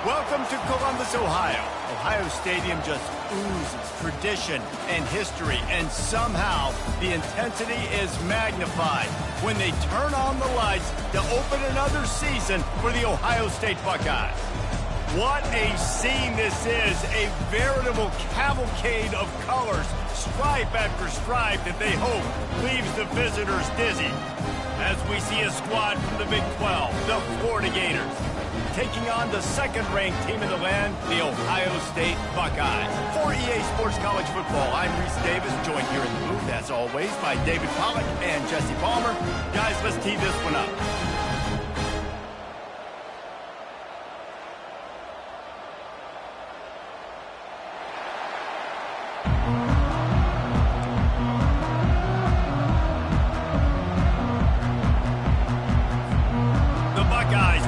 Welcome to Columbus, Ohio. Ohio Stadium just oozes tradition and history, and somehow the intensity is magnified when they turn on the lights to open another season for the Ohio State Buckeyes. What a scene this is, a veritable cavalcade of colors, stripe after stripe that they hope leaves the visitors dizzy. As we see a squad from the Big 12, the Florida Gators, taking on the second-ranked team in the land, the Ohio State Buckeyes. For EA Sports College Football, I'm Reese Davis, joined here in the booth, as always, by David Pollack and Jesse Palmer. Guys, let's tee this one up.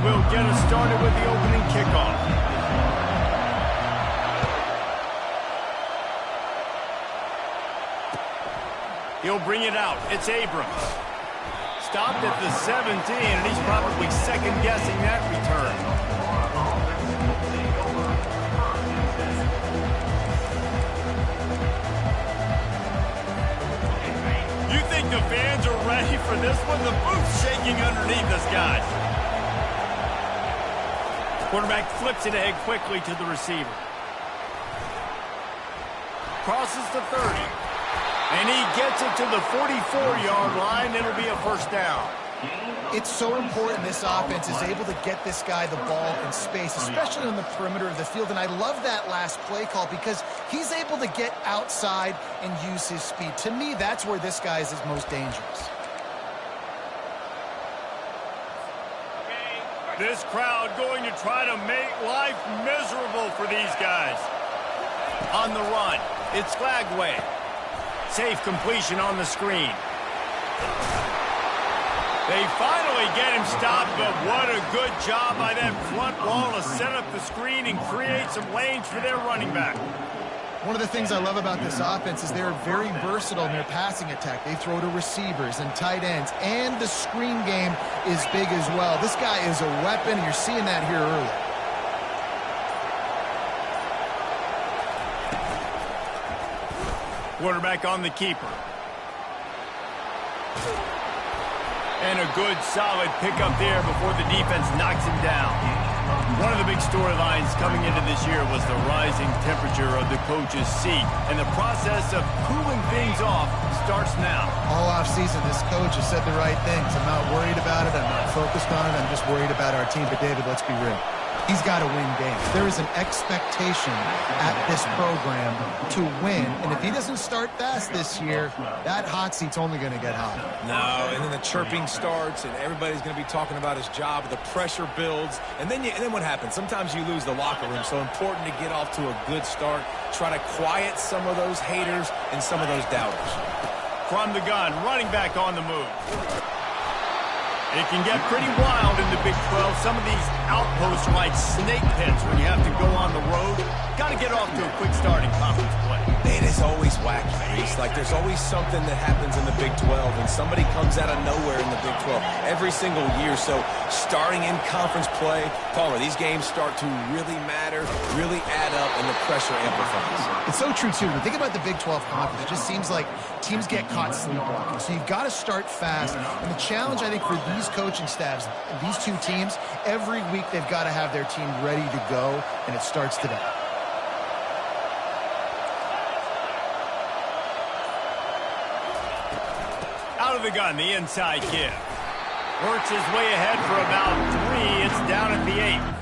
Will get us started with the opening kickoff. He'll bring it out. It's Abrams. Stopped at the 17, and he's probably second-guessing that return. You think the fans are ready for this one? The booth's shaking underneath us, guys. Quarterback flips it ahead quickly to the receiver. Crosses the 30. And he gets it to the 44-yard line. It'll be a first down. It's so important this offense is able to get this guy the ball in space, especially on the perimeter of the field. And I love that last play call because he's able to get outside and use his speed. To me, that's where this guy is his most dangerous. This crowd going to try to make life miserable for these guys. On the run, it's Flagway. Safe completion on the screen. They finally get him stopped, but what a good job by that front wall to set up the screen and create some lanes for their running back. One of the things I love about this offense is they're very versatile in their passing attack. They throw to receivers and tight ends, and the screen game is big as well. This guy is a weapon, and you're seeing that here early. Quarterback on the keeper. And a good, solid pickup there before the defense knocks him down. One of the big storylines coming into this year was the rising temperature of the coach's seat, and the process of cooling things off starts now. All offseason, this coach has said the right things. I'm not worried about it. I'm not focused on it. I'm just worried about our team. But, David, let's be real. He's got to win games. There is an expectation at this program to win, and if he doesn't start fast this year, that hot seat's only going to get hotter. No, and then the chirping starts, and everybody's going to be talking about his job. The pressure builds, and then what happens? Sometimes you lose the locker room, so important to get off to a good start. Try to quiet some of those haters and some of those doubters. From the gun, running back on the move. It can get pretty wild in the Big 12. Some of these outposts are like snake pits when you have to go on the road. Got to get off to a quick start in conference play. It is always wacky, Reese. Like, there's always something that happens in the Big 12, and somebody comes out of nowhere in the Big 12 every single year. So, starting in conference play, Palmer, these games start to really matter, really add up, and the pressure amplifies. It's so true, too. When you think about the Big 12 conference, it just seems like teams get caught sleepwalking. So, you've got to start fast. And the challenge, I think, for these coaching staffs, these two teams, every week they've got to have their team ready to go, and it starts today. Out of the gun, the inside give. Works his way ahead for about 3. It's down at the 8.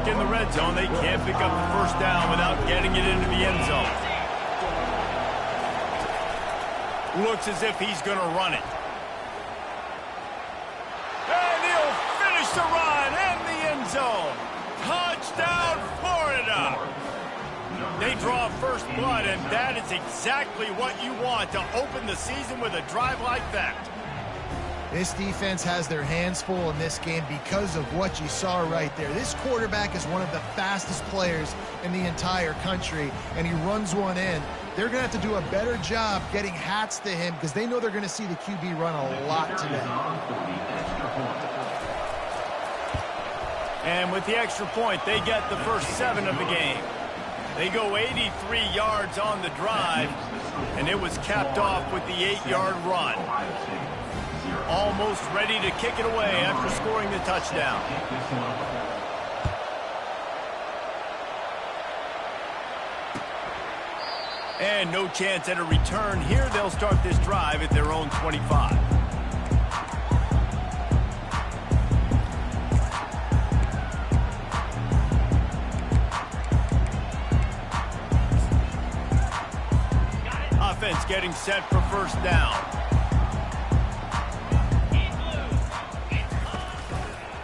in the red zone. They can't pick up the first down without getting it into the end zone. Looks as if he's going to run it. And he'll finish the run in the end zone. Touchdown, Florida. They draw first blood, and that is exactly what you want to open the season with a drive like that. This defense has their hands full in this game because of what you saw right there. This quarterback is one of the fastest players in the entire country, and he runs one in. They're going to have to do a better job getting hats to him because they know they're going to see the QB run a lot today. And with the extra point, they get the first 7 of the game. They go 83 yards on the drive, and it was capped off with the 8-yard run. Almost ready to kick it away after scoring the touchdown. And no chance at a return here. They'll start this drive at their own 25. Offense getting set for first down.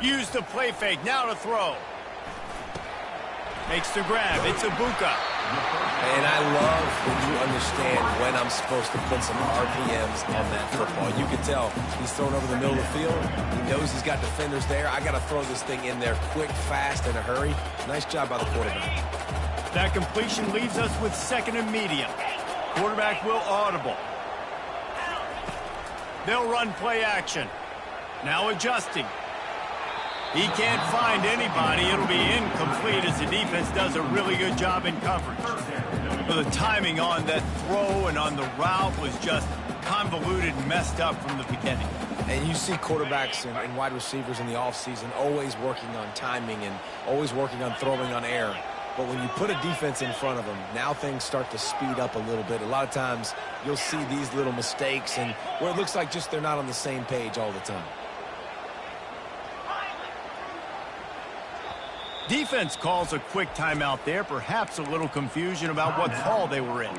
Use the play fake, now to throw. Makes the grab, it's Ibuka. And I love when you understand when I'm supposed to put some RPMs on that football. You can tell he's thrown over the middle of the field. He knows he's got defenders there. I got to throw this thing in there quick, fast, in a hurry. Nice job by the quarterback. That completion leaves us with 2nd and medium. Quarterback will audible. They'll run play action. Now adjusting. He can't find anybody. It'll be incomplete as the defense does a really good job in coverage. But the timing on that throw and on the route was just convoluted and messed up from the beginning. And you see quarterbacks and wide receivers in the offseason always working on timing and always working on throwing on air. But when you put a defense in front of them, now things start to speed up a little bit. A lot of times you'll see these little mistakes and where it looks like just they're not on the same page all the time. Defense calls a quick timeout there, perhaps a little confusion about what call they were in.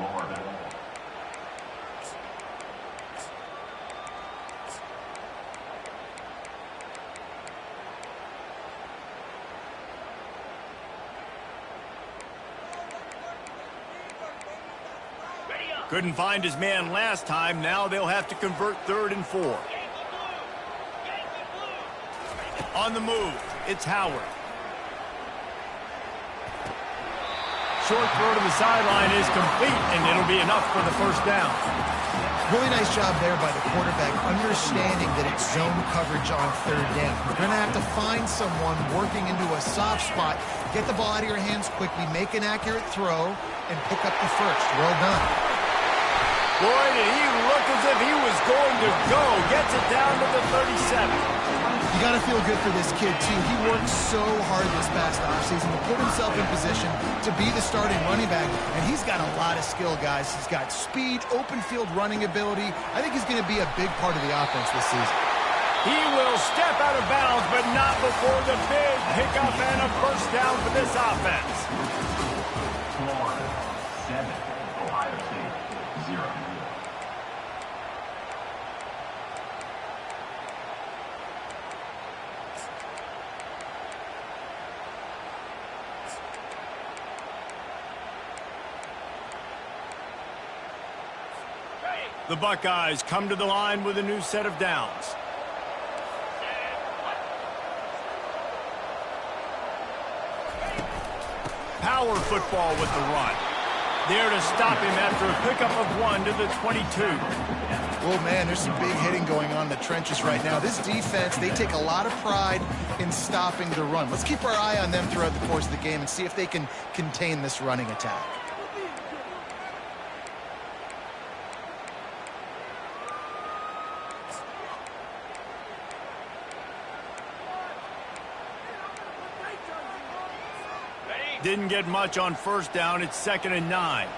Couldn't find his man last time. Now they'll have to convert 3rd and 4. On the move, it's Howard. Short throw to the sideline is complete, and it'll be enough for the first down. Really nice job there by the quarterback, understanding that it's zone coverage on 3rd down. You're going to have to find someone working into a soft spot, get the ball out of your hands quickly, make an accurate throw, and pick up the first. Well done. Boy, did he look as if he was going to go. Gets it down to the 37. You got to feel good for this kid, too. He worked so hard this past offseason to put himself in position to be the starting running back, and he's got a lot of skill, guys. He's got speed, open field running ability. I think he's going to be a big part of the offense this season. He will step out of bounds, but not before the big pickup and a first down for this offense. Florida 7, Ohio State 0. The Buckeyes come to the line with a new set of downs. Power football with the run. There to stop him after a pickup of 1 to the 22. Well, man, there's some big hitting going on in the trenches right now. This defense, they take a lot of pride in stopping the run. Let's keep our eye on them throughout the course of the game and see if they can contain this running attack. Didn't get much on first down. It's 2nd and 9.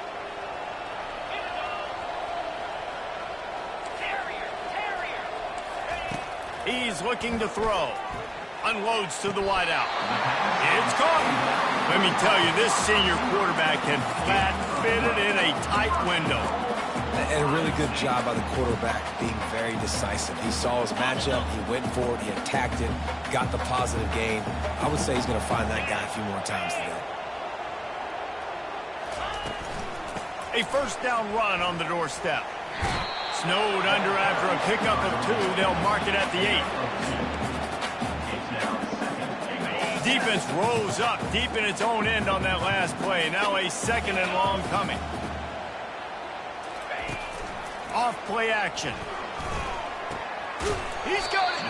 He's looking to throw. Unloads to the wideout. It's caught. Let me tell you, this senior quarterback can flat fit it in a tight window. And a really good job by the quarterback being very decisive. He saw his matchup, he went for it, he attacked it, got the positive gain. I would say he's going to find that guy a few more times today. A first down run on the doorstep. Snowed under after a pickup of 2. They'll mark it at the 8. Defense rose up deep in its own end on that last play. Now a 2nd and long coming. Off play action. He's got it.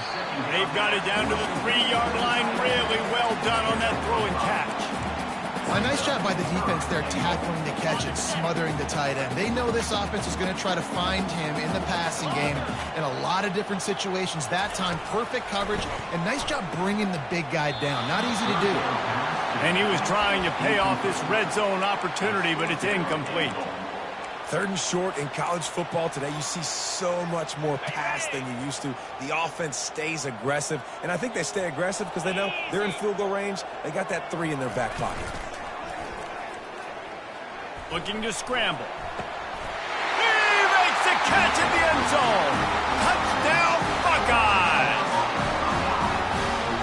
They've got it down to the 3-yard line. Really well done on that throw and catch. A nice job by the defense there, tackling the catch and smothering the tight end. They know this offense is going to try to find him in the passing game in a lot of different situations. That time, perfect coverage, and nice job bringing the big guy down. Not easy to do. And he was trying to pay off this red zone opportunity, but it's incomplete. 3rd and short in college football today, you see so much more pass than you used to. The offense stays aggressive, and I think they stay aggressive because they know they're in field goal range. They got that 3 in their back pocket. Looking to scramble. He makes the catch at the end zone. Touchdown, Buckeyes!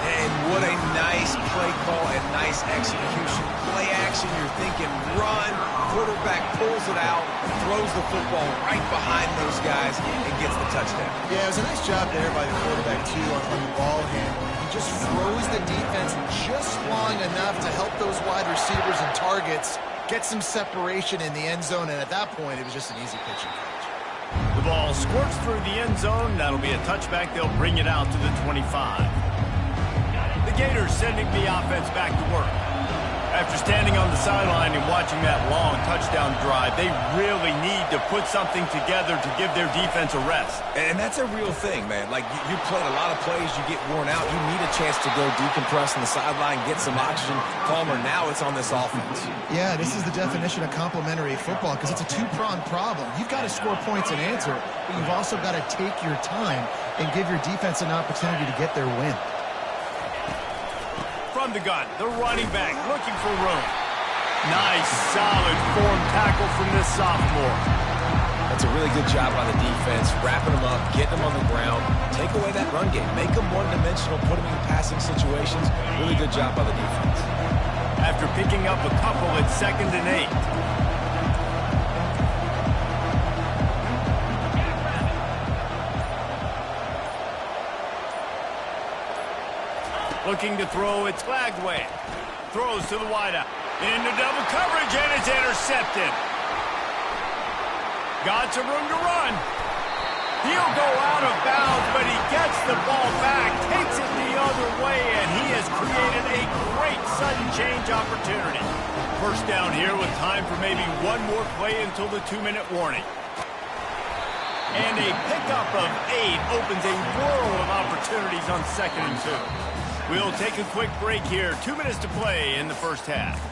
And what a nice play call and nice execution. Play action, you're thinking run. Quarterback pulls it out, throws the football right behind those guys, and gets the touchdown. Yeah, it was a nice job there by the quarterback, too, on the ball handling. He just froze the defense just long enough to help those wide receivers and targets get some separation in the end zone, and at that point, it was just an easy pitch and catch. The ball squirts through the end zone. That'll be a touchback. They'll bring it out to the 25. The Gators sending the offense back to work. After standing on the sideline and watching that long touchdown drive, they really need to put something together to give their defense a rest. And that's a real thing, man. Like, you played a lot of plays, you get worn out, you need a chance to go decompress on the sideline, get some oxygen. Palmer, now it's on this offense. Yeah, this is the definition of complementary football because it's a two-pronged problem. You've got to score points and answer, but you've also got to take your time and give your defense an opportunity to get their win. From the gun, the running back looking for room. Nice, solid form tackle from this sophomore. That's a really good job by the defense, wrapping them up, getting them on the ground, take away that run game, make them one-dimensional, put them in passing situations. Really good job by the defense. After picking up a couple, it's 2nd and 8. Looking to throw, it's Lagway. Throws to the wideout. Into double coverage, and it's intercepted. Got some room to run. He'll go out of bounds, but he gets the ball back, takes it the other way, and he has created a great sudden change opportunity. First down here with time for maybe one more play until the 2-minute warning. And a pickup of 8 opens a world of opportunities on 2nd and 2. We'll take a quick break here. 2 minutes to play in the first half.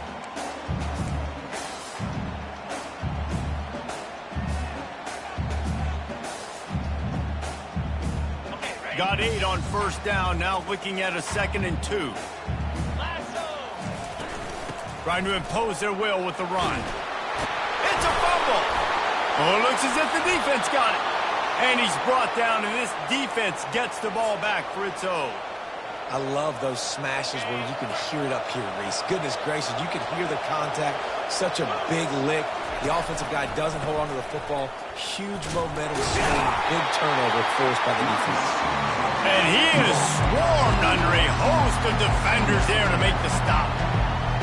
Got 8 on first down. Now looking at a 2nd and 2. Trying to impose their will with the run. It's a fumble. Oh, it looks as if the defense got it. And he's brought down, and this defense gets the ball back for its own. I love those smashes where you can hear it up here, Reese. Goodness gracious, you can hear the contact. Such a big lick. The offensive guy doesn't hold on to the football. Huge momentum swing, big turnover forced by the defense. And he is swarmed under a host of defenders there to make the stop.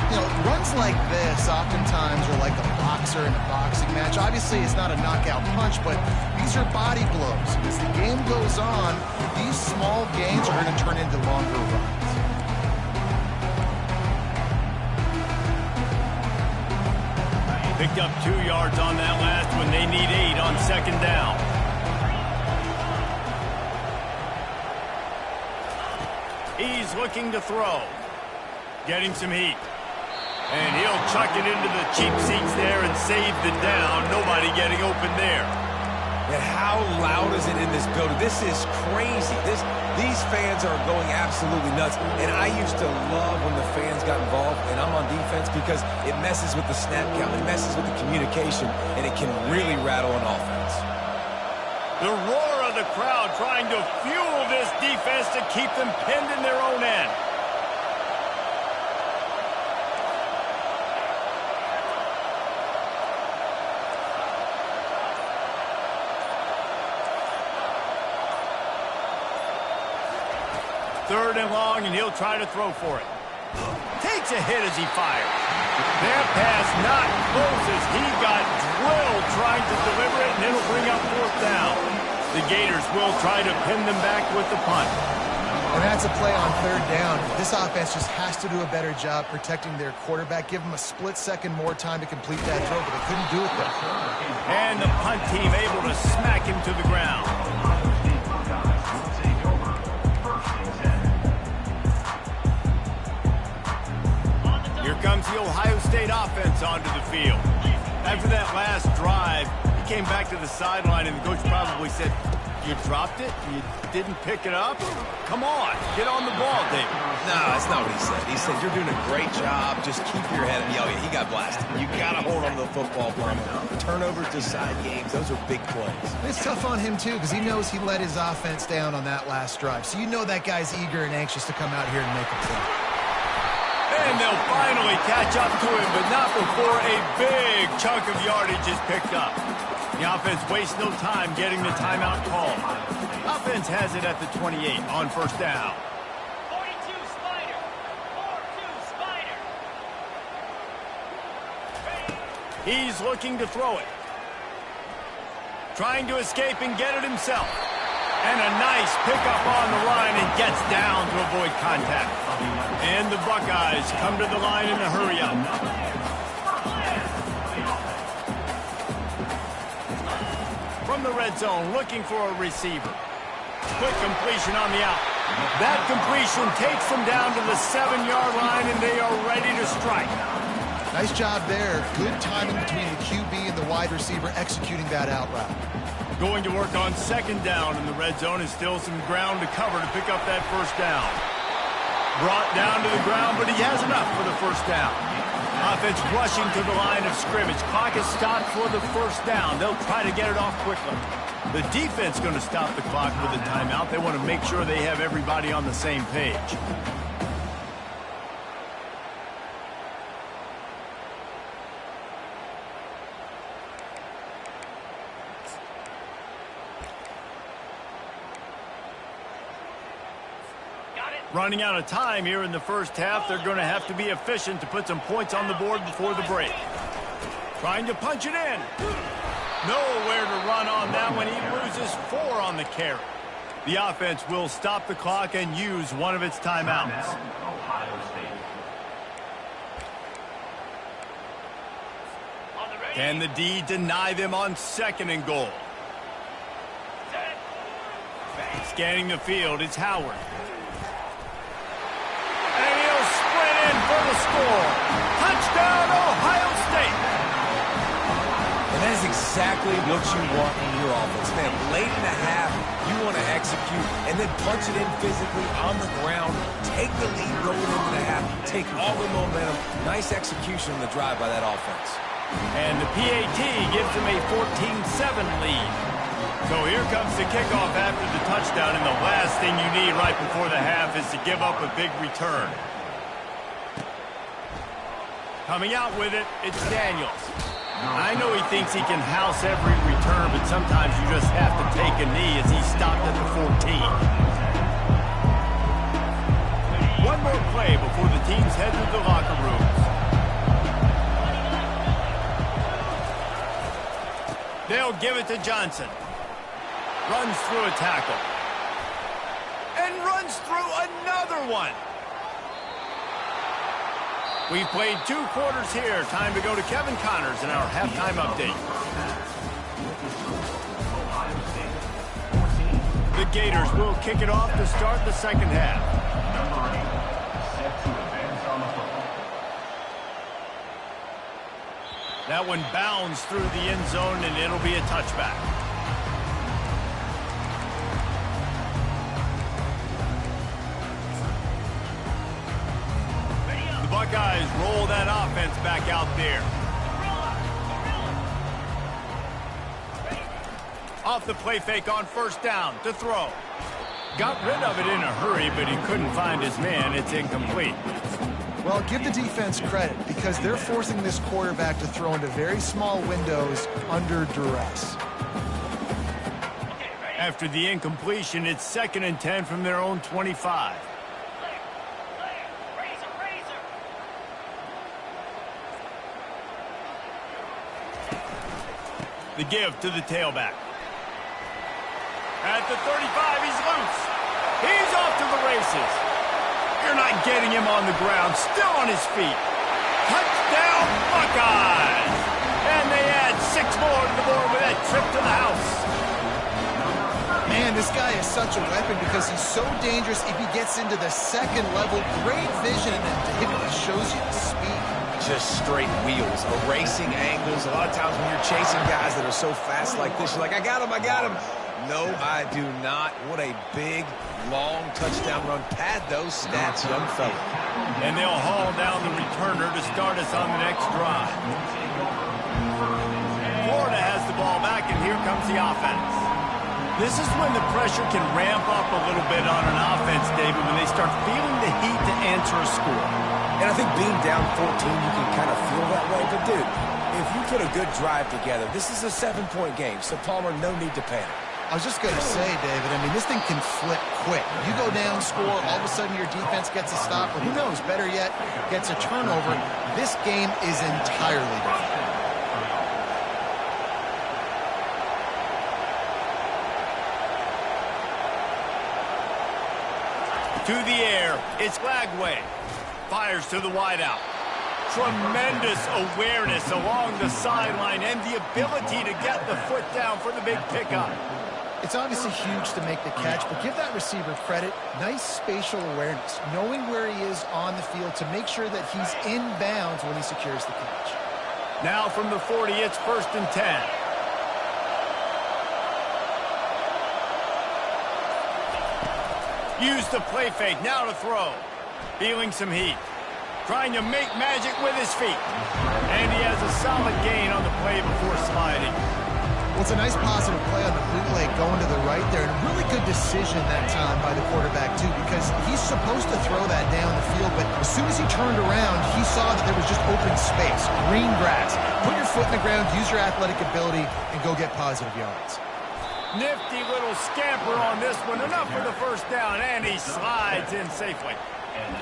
You know, runs like this oftentimes are like a boxer in a boxing match. Obviously, it's not a knockout punch, but these are body blows. As the game goes on, these small gains are going to turn into longer runs. Picked up 2 yards on that last one. They need 8 on 2nd down. He's looking to throw. Getting some heat. And he'll chuck it into the cheap seats there and save the down. Nobody getting open there. And how loud is it in this building? This is crazy. These fans are going absolutely nuts. And I used to love when the fans got involved, and I'm on defense, because it messes with the snap count, it messes with the communication, and it can really rattle an offense. The roar of the crowd trying to fuel this defense to keep them pinned in their own end. Third and long, and he'll try to throw for it. Takes a hit as he fires. Their pass not close as he got drilled trying to deliver it, and it'll bring up fourth down. The Gators will try to pin them back with the punt. And that's a play on third down. This offense just has to do a better job protecting their quarterback. Give them a split second more time to complete that throw, but they couldn't do it there. And the punt team able to smack him to the ground. Here comes the Ohio State offense onto the field. After that last drive, he came back to the sideline, and the coach probably said, "You dropped it? You didn't pick it up? Come on, get on the ball, David." No, that's not what he said. He said, "You're doing a great job. Just keep your head." Oh, yeah, he got blasted. You got to hold on to the football, Palmer. Turnovers decide games. Those are big plays. It's tough on him, too, because he knows he let his offense down on that last drive. So you know that guy's eager and anxious to come out here and make a play. And they'll finally catch up to him, but not before a big chunk of yardage is picked up. The offense wastes no time getting the timeout call. Offense has it at the 28 on first down. 42 Spider. 4-2 Spider. He's looking to throw it. Trying to escape and get it himself. And a nice pickup on the line, and gets down to avoid contact. And the Buckeyes come to the line in a hurry-up. From the red zone, looking for a receiver. Quick completion on the out. That completion takes them down to the 7-yard line, and they are ready to strike. Nice job there. Good timing between the QB and the wide receiver executing that out route. Going to work on second down in the red zone, and still some ground to cover to pick up that first down. Brought down to the ground, but he has enough for the first down. Offense rushing to the line of scrimmage. Clock is stopped for the first down. They'll try to get it off quickly. The defense going to stop the clock with a timeout. They want to make sure they have everybody on the same page. Running out of time here in the first half. They're going to have to be efficient to put some points on the board before the break. Trying to punch it in. Nowhere to run on that one. He loses 4 on the carry. The offense will stop the clock and use one of its timeouts. Can the D deny them on second and goal? Scanning the field, it's Howard. And he'll sprint in for the score. Touchdown, Ohio State. And that is exactly what you want in your offense, man. Late in the half, you want to execute and then punch it in physically on the ground. Take the lead going into the half. Take all the momentum. Nice execution on the drive by that offense. And the PAT gives them a 14-7 lead. So here comes the kickoff after the touchdown, and the last thing you need right before the half is to give up a big return. Coming out with it, it's Daniels. I know he thinks he can house every return, but sometimes you just have to take a knee as he stopped at the 14. One more play before the teams head to the locker rooms. They'll give it to Johnson. Runs through a tackle. And runs through another one. We've played 2 quarters here. Time to go to Kevin Connors in our halftime update. The Gators will kick it off to start the second half. Number 8, set to advance on the football. That one bounds through the end zone, and it'll be a touchback. defense back out there. Off the play fake on first down to throw. Got rid of it in a hurry, but he couldn't find his man. It's incomplete. Well, give the defense credit because they're forcing this quarterback to throw into very small windows under duress. After the incompletion, it's 2nd and 10 from their own 25. The give to the tailback. At the 35, he's loose. He's off to the races. You're not getting him on the ground, still on his feet. Touchdown, Buckeyes! And they add 6 more to the board with that trip to the house. Man, this guy is such a weapon because he's so dangerous if he gets into the second level. Great vision, and it shows you the speed. Just straight wheels, erasing angles. A lot of times when you're chasing guys that are so fast like this, you're like, I got him, I got him. No, I do not. What a big, long touchdown run. Pad those stats, young fella. And they'll haul down the returner to start us on the next drive. Florida has the ball back, and here comes the offense. This is when the pressure can ramp up a little bit on an offense, David, when they start feeling the heat to answer a score. And I think being down 14, you can kind of feel that way. But, dude, if you put a good drive together, this is a 7-point game. So, Palmer, no need to panic. I was just going to say, David, I mean, this thing can flip quick. You go down, score, all of a sudden your defense gets a stop, or who knows, better yet, gets a turnover. This game is entirely different. To the air, it's Lagway. Fires to the wideout. Tremendous awareness along the sideline and the ability to get the foot down for the big pickup. It's obviously huge to make the catch, but give that receiver credit. Nice spatial awareness, knowing where he is on the field to make sure that he's in bounds when he secures the catch. Now from the 40, it's 1st and 10. Use the play fake, now to throw. Feeling some heat. Trying to make magic with his feet. And he has a solid gain on the play before sliding. Well, it's a nice positive play on the bootleg going to the right there, and a really good decision that time by the quarterback, too, because he's supposed to throw that down the field, but as soon as he turned around, he saw that there was just open space, green grass. Put your foot in the ground, use your athletic ability, and go get positive yards. Nifty little scamper on this one. Enough for the first down, and he slides in safely.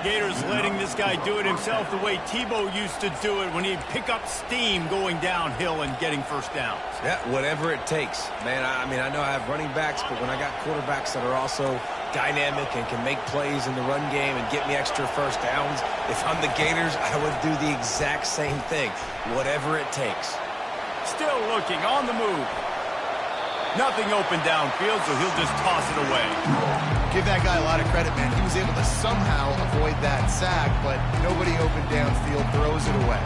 Gators letting this guy do it himself the way Tebow used to do it when he'd pick up steam going downhill and getting first downs. Yeah, whatever it takes. Man, I mean, I know I have running backs, but when I got quarterbacks that are also dynamic and can make plays in the run game and get me extra first downs, if I'm the Gators, I would do the exact same thing. Whatever it takes. Still looking on the move. Nothing open downfield, so he'll just toss it away. Give that guy a lot of credit, man. He was able to somehow avoid that sack, but nobody open downfield, throws it away.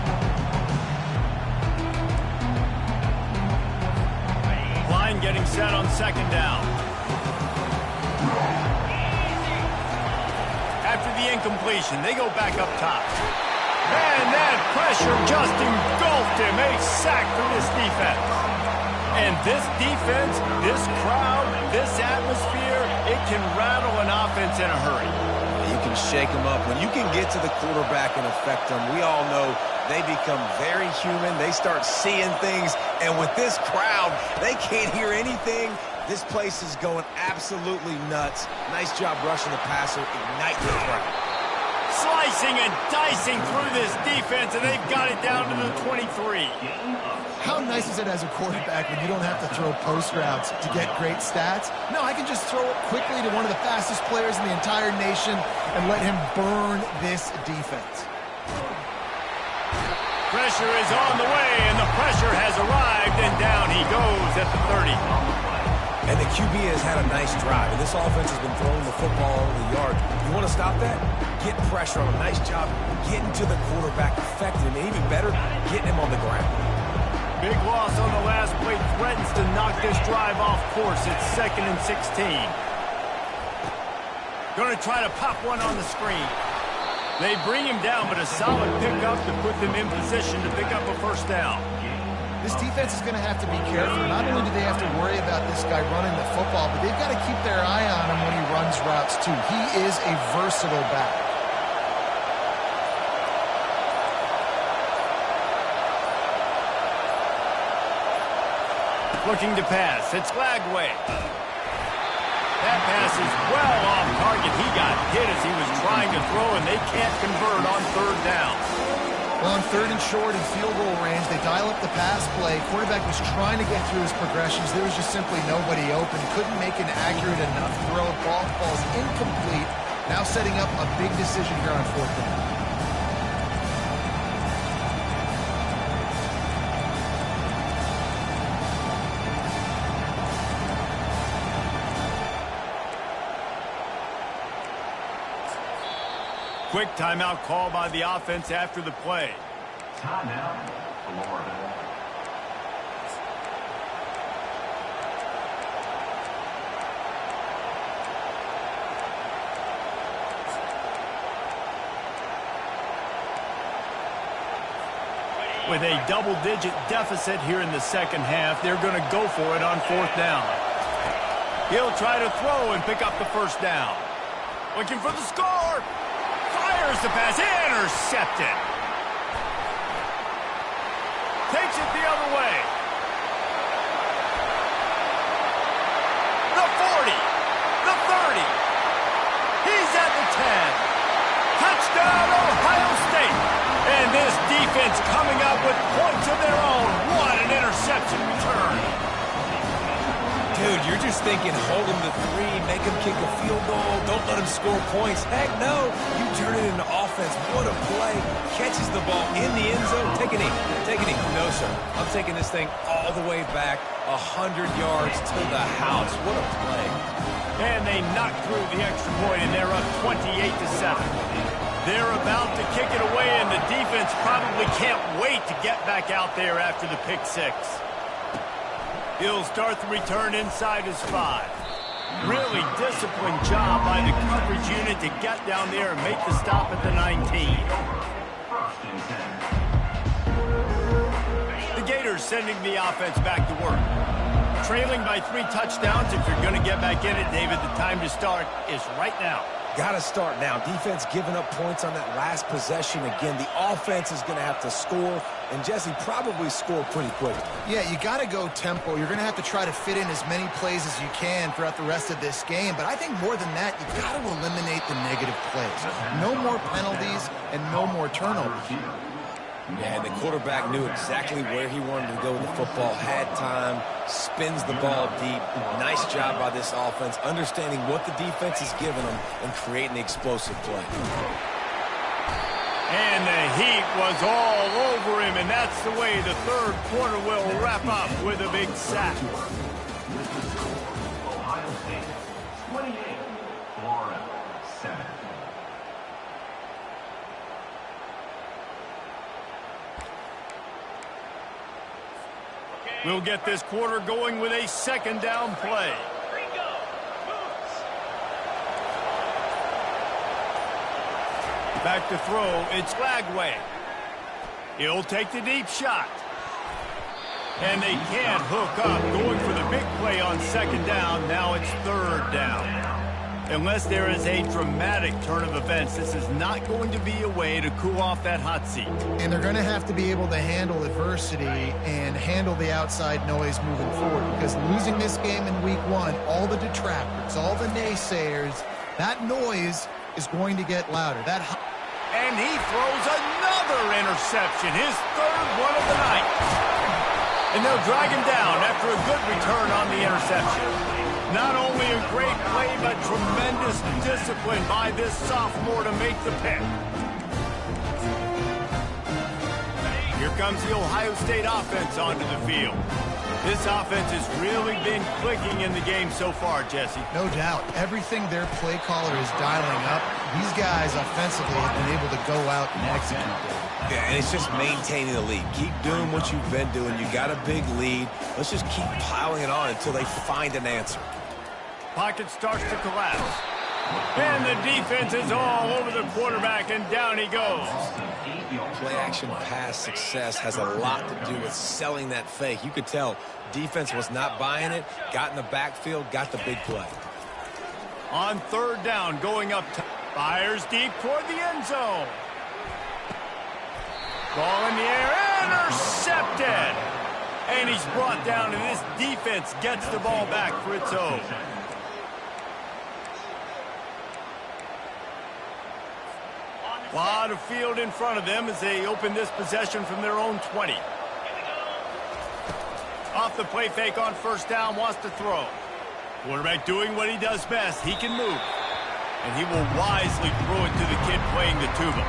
Line getting set on 2nd down. After the incompletion, they go back up top. And that pressure just engulfed him. A sack for this defense. And this defense, this crowd, this atmosphere, it can rattle an offense in a hurry. You can shake them up. When you can get to the quarterback and affect them, we all know they become very human. They start seeing things. And with this crowd, they can't hear anything. This place is going absolutely nuts. Nice job rushing the passer, igniting the crowd. Slicing and dicing through this defense, and they've got it down to the 23. How nice is it as a quarterback when you don't have to throw post routes to get great stats? No, I can just throw it quickly to one of the fastest players in the entire nation and let him burn this defense. Pressure is on the way, and the pressure has arrived, and down he goes at the 30. And the QB has had a nice drive. And this offense has been throwing the football over the yard. You want to stop that? Get pressure on him. Nice job getting to the quarterback, affecting him, and even better, getting him on the ground. Big loss on the last play threatens to knock this drive off course. It's 2nd and 16. Going to try to pop one on the screen. They bring him down, but a solid pickup to put them in position to pick up a first down. This defense is going to have to be careful. Not only do they have to worry about this guy running the football, but they've got to keep their eye on him when he runs routes too. He is a versatile back. Looking to pass. It's Lagway. That pass is well off target. He got hit as he was trying to throw, and they can't convert on third down. Well, on third and short and field goal range, they dial up the pass play. Quarterback was trying to get through his progressions. There was just simply nobody open. Couldn't make an accurate enough throw. Ball's incomplete. Now setting up a big decision here on fourth down. Quick timeout call by the offense after the play. Timeout, Florida. With a double-digit deficit here in the second half, they're going to go for it on fourth down. He'll try to throw and pick up the first down. Looking for the score. Fires the pass, intercepted. Takes it the other way. The 40, the 30. He's at the 10. Touchdown, Ohio State. And this defense coming up with points of their own. What an interception return. Dude, you're just thinking, hold him to 3, make him kick a field goal, don't let him score points. Heck no, you turn it into offense. What a play. Catches the ball in the end zone. Take a knee. Take a knee. No, sir. I'm taking this thing all the way back, 100 yards to the house. What a play. And they knock through the extra point, and they're up 28-7. They're about to kick it away, and the defense probably can't wait to get back out there after the pick six. He'll start the return inside his 5. Really disciplined job by the coverage unit to get down there and make the stop at the 19. The Gators sending the offense back to work. Trailing by 3 touchdowns. If you're going to get back in it, David, the time to start is right now. Got to start now. Defense giving up points on that last possession. Again, the offense is going to have to score, and Jesse probably score pretty quick. Yeah, you got to go tempo. You're going to have to try to fit in as many plays as you can throughout the rest of this game. But I think more than that, you got to eliminate the negative plays. No more penalties and no more turnovers. Yeah, and the quarterback knew exactly where he wanted to go with the football, had time, spins the ball deep. Nice job by this offense, understanding what the defense is giving them and creating the explosive play. And the heat was all over him, and that's the way the third quarter will wrap up with a big sack. Ohio State, 28, Florida, 7. We'll get this quarter going with a second down play. Back to throw, it's Lagway. He'll take the deep shot. And they can't hook up, going for the big play on second down. Now it's third down. Unless there is a dramatic turn of events, this is not going to be a way to cool off that hot seat. And they're going to have to be able to handle adversity and handle the outside noise moving forward, because losing this game in week 1, all the detractors, all the naysayers, that noise is going to get louder. And he throws another interception, his third one of the night. And they'll drag him down after a good return on the interception. Not only a great play, but tremendous discipline by this sophomore to make the pick. Here comes the Ohio State offense onto the field. This offense has really been clicking in the game so far, Jesse. No doubt. Everything their play caller is dialing up, these guys offensively have been able to go out and execute. Yeah, and it's just maintaining the lead. Keep doing what you've been doing. You got a big lead. Let's just keep piling it on until they find an answer. Pocket starts to collapse. And the defense is all over the quarterback, and down he goes. Play-action pass success has a lot to do with selling that fake. You could tell defense was not buying it, got in the backfield, got the big play. On third down, going up, fires deep toward the end zone. Ball in the air, intercepted. And he's brought down, and this defense gets the ball back for its own. Lot of field in front of them as they open this possession from their own 20. Off the play fake on first down, wants to throw. Quarterback doing what he does best. He can move. And he will wisely throw it to the kid playing the tuba.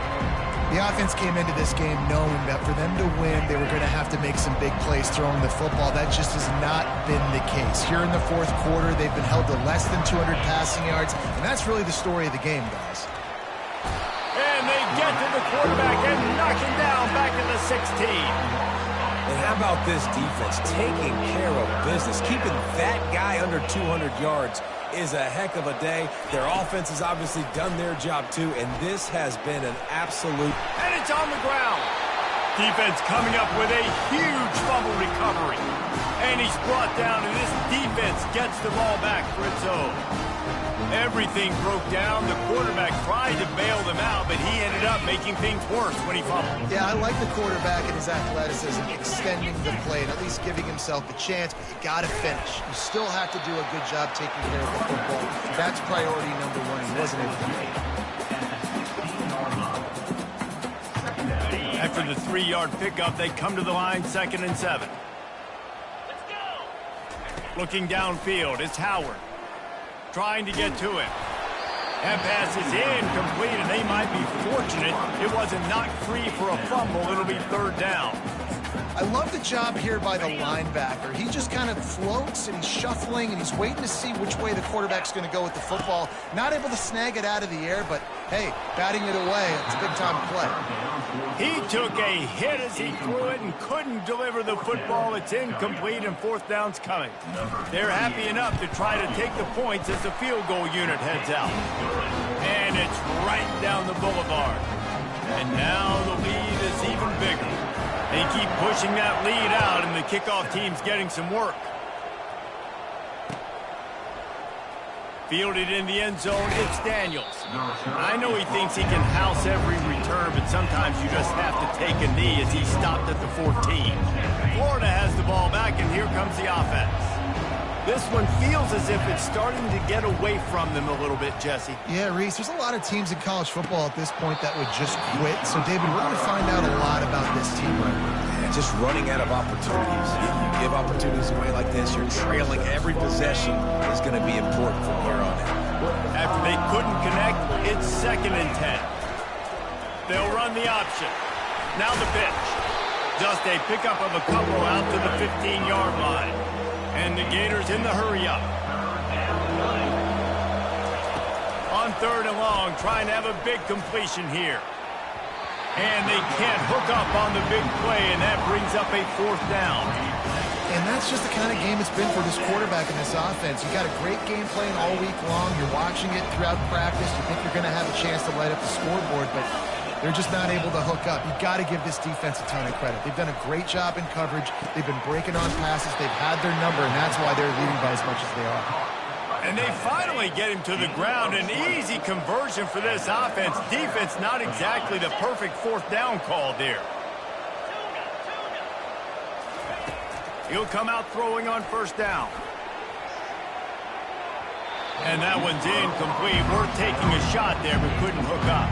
The offense came into this game knowing that for them to win, they were going to have to make some big plays throwing the football. That just has not been the case. Here in the fourth quarter, they've been held to less than 200 passing yards, and that's really the story of the game, guys. And they get to the quarterback and knock him down back at the 16. And how about this defense taking care of business? Keeping that guy under 200 yards is a heck of a day. Their offense has obviously done their job too, and this has been an absolute... And it's on the ground. Defense coming up with a huge fumble recovery. And he's brought down, and this defense gets the ball back for its own. Everything broke down. The quarterback tried to bail them out, but he ended up making things worse when he fumbled. Yeah, I like the quarterback and his athleticism, extending the play and at least giving himself a chance, but you got to finish. You still have to do a good job taking care of the football. That's priority number one. He wasn't able to do it. After the 3-yard pickup, they come to the line, 2nd and 7. Let's go. Looking downfield, it's Howard. Trying to get to him. That pass is incomplete, and they might be fortunate it wasn't knocked free for a fumble. It'll be 3rd down. I love the job here by the linebacker. He just kind of floats and he's shuffling and he's waiting to see which way the quarterback's going to go with the football. Not able to snag it out of the air, but hey, batting it away, it's a big time play. He took a hit as he threw it and couldn't deliver the football. It's incomplete, and 4th down's coming. They're happy enough to try to take the points as the field goal unit heads out. And it's right down the boulevard. And now the lead is even bigger. They keep pushing that lead out, and the kickoff team's getting some work. Fielded in the end zone, it's Daniels. I know he thinks he can house every return, but sometimes you just have to take a knee as he stopped at the 14. Florida has the ball back, and here comes the offense. This one feels as if it's starting to get away from them a little bit, Jesse. Yeah, Reese, there's a lot of teams in college football at this point that would just quit. So, David, we're going to find out a lot about this team right now. Yeah, just running out of opportunities. You give opportunities away like this, you're trailing. Every possession is going to be important from here on out. After they couldn't connect, it's 2nd and 10. They'll run the option. Now the pitch. Just a pickup of a couple out to the 15-yard line. And the Gators in the hurry-up. On 3rd and long, trying to have a big completion here. And they can't hook up on the big play, and that brings up a 4th down. And that's just the kind of game it's been for this quarterback and this offense. You got a great game plan all week long. You're watching it throughout practice. You think you're going to have a chance to light up the scoreboard, but they're just not able to hook up. You've got to give this defense a ton of credit. They've done a great job in coverage. They've been breaking on passes. They've had their number, and that's why they're leading by as much as they are. And they finally get him to the ground. An easy conversion for this offense. Defense not exactly the perfect 4th down call there. He'll come out throwing on 1st down. And that one's incomplete. We're taking a shot there, but couldn't hook up.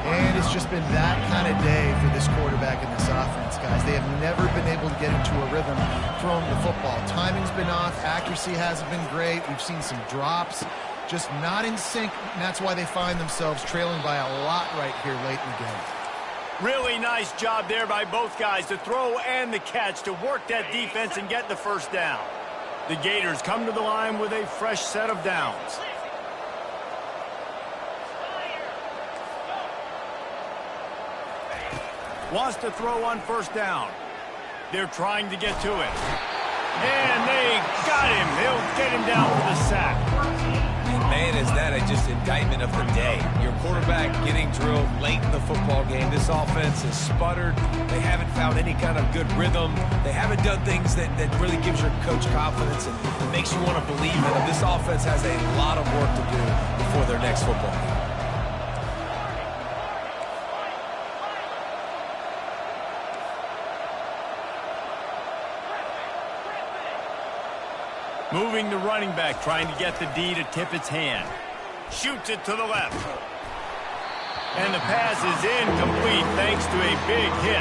And it's just been that kind of day for this quarterback and this offense, guys. They have never been able to get into a rhythm throwing the football. Timing's been off. Accuracy hasn't been great. We've seen some drops. Just not in sync, and that's why they find themselves trailing by a lot right here late in the game. Really nice job there by both guys, the throw and the catch, to work that defense and get the 1st down. The Gators come to the line with a fresh set of downs. Wants to throw on 1st down. They're trying to get to it. And they got him. They'll get him down for the sack. Man, is that just indictment of the day. Your quarterback getting drilled late in the football game. This offense has sputtered. They haven't found any kind of good rhythm. They haven't done things that really gives your coach confidence and makes you want to believe in them. This offense has a lot of work to do before their next football game. Moving the running back, trying to get the D to tip its hand. Shoots it to the left. And the pass is incomplete thanks to a big hit.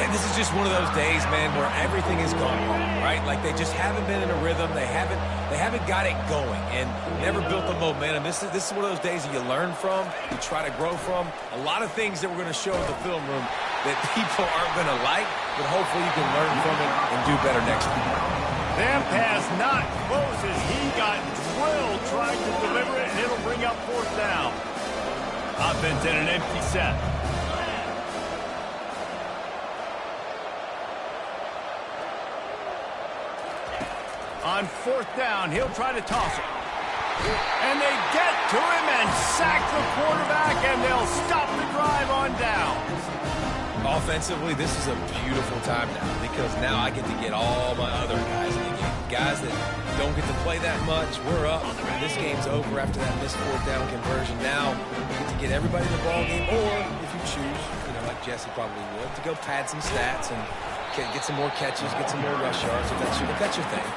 And this is just one of those days, man, where everything has gone wrong, right? Like they just haven't been in a rhythm. They haven't got it going and never built the momentum. This is one of those days that you learn from, you try to grow from. A lot of things that we're going to show in the film room that people aren't going to like, but hopefully you can learn from it and do better next time. That pass not close as he got drilled trying to deliver it, and it'll bring up fourth down. Offense in an empty set. On fourth down, he'll try to toss it. And they get to him and sack the quarterback, and they'll stop the drive on down. Offensively, this is a beautiful time now because now I get to get all my other guys in the game. Guys that don't get to play that much, we're up. This game's over after that missed fourth down conversion. Now we get to get everybody in the ball game, or if you choose, like Jesse probably would, to go pad some stats and get some more catches, get some more rush yards if that's your thing.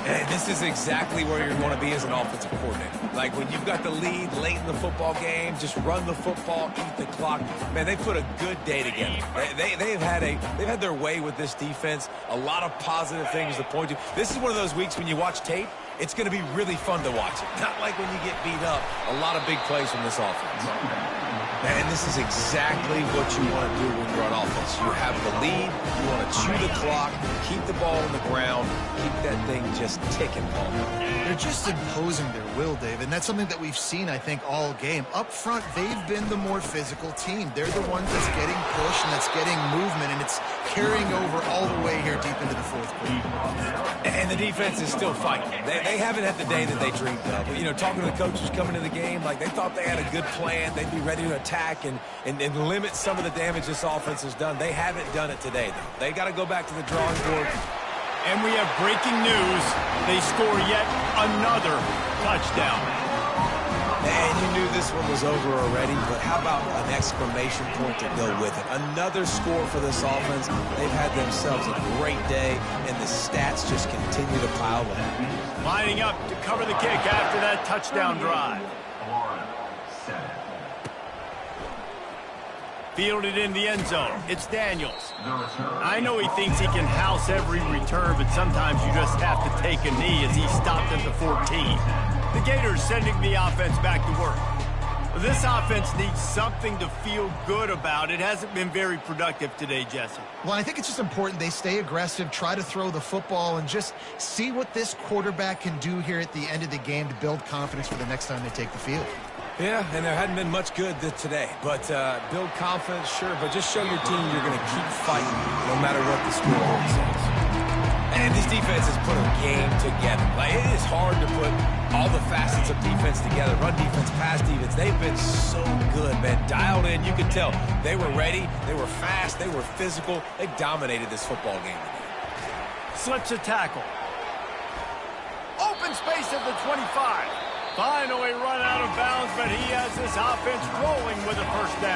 And this is exactly where you're going to be as an offensive coordinator. Like when you've got the lead late in the football game, just run the football, eat the clock. Man, they put a good day together. They've had their way with this defense. A lot of positive things to point to. This is one of those weeks when you watch tape, it's going to be really fun to watch it. Not like when you get beat up. A lot of big plays from this offense. And this is exactly what you want to do when you're on offense. You have the lead, you want to chew the clock, keep the ball on the ground, keep that thing just ticking. They're just imposing their will, David, and that's something that we've seen, I think, all game. Up front, they've been the more physical team. They're the ones that's getting pushed and that's getting movement, and it's carrying over all the way here deep into the fourth quarter. And the defense is still fighting. They haven't had the day that they dreamed of. You know, talking to the coaches coming into the game, like they thought they had a good plan. They'd be ready to attack and limit some of the damage this offense has done. They haven't done it today, though. They got to go back to the drawing board. And we have breaking news. They score yet another touchdown. And you knew this one was over already, but how about an exclamation point to go with it? Another score for this offense. They've had themselves a great day, and the stats just continue to pile up. Lining up to cover the kick after that touchdown drive. Fielded in the end zone. It's Daniels. I know he thinks he can house every return, but sometimes you just have to take a knee as he stopped at the 14. The Gators sending the offense back to work. This offense needs something to feel good about. It hasn't been very productive today, Jesse. Well, I think it's just important they stay aggressive, try to throw the football, and just see what this quarterback can do here at the end of the game to build confidence for the next time they take the field. Yeah, and there hadn't been much good today. But build confidence, sure, but just show your team you're going to keep fighting no matter what the scoreboard says. And this defense has put a game together. Like, it is hard to put all the facets of defense together. Run defense, pass defense. They've been so good, man. Dialed in. You could tell they were ready. They were fast. They were physical. They dominated this football game today. Slips a tackle. Open space at the 25. Finally run out of bounds, but he has this offense rolling with a first down.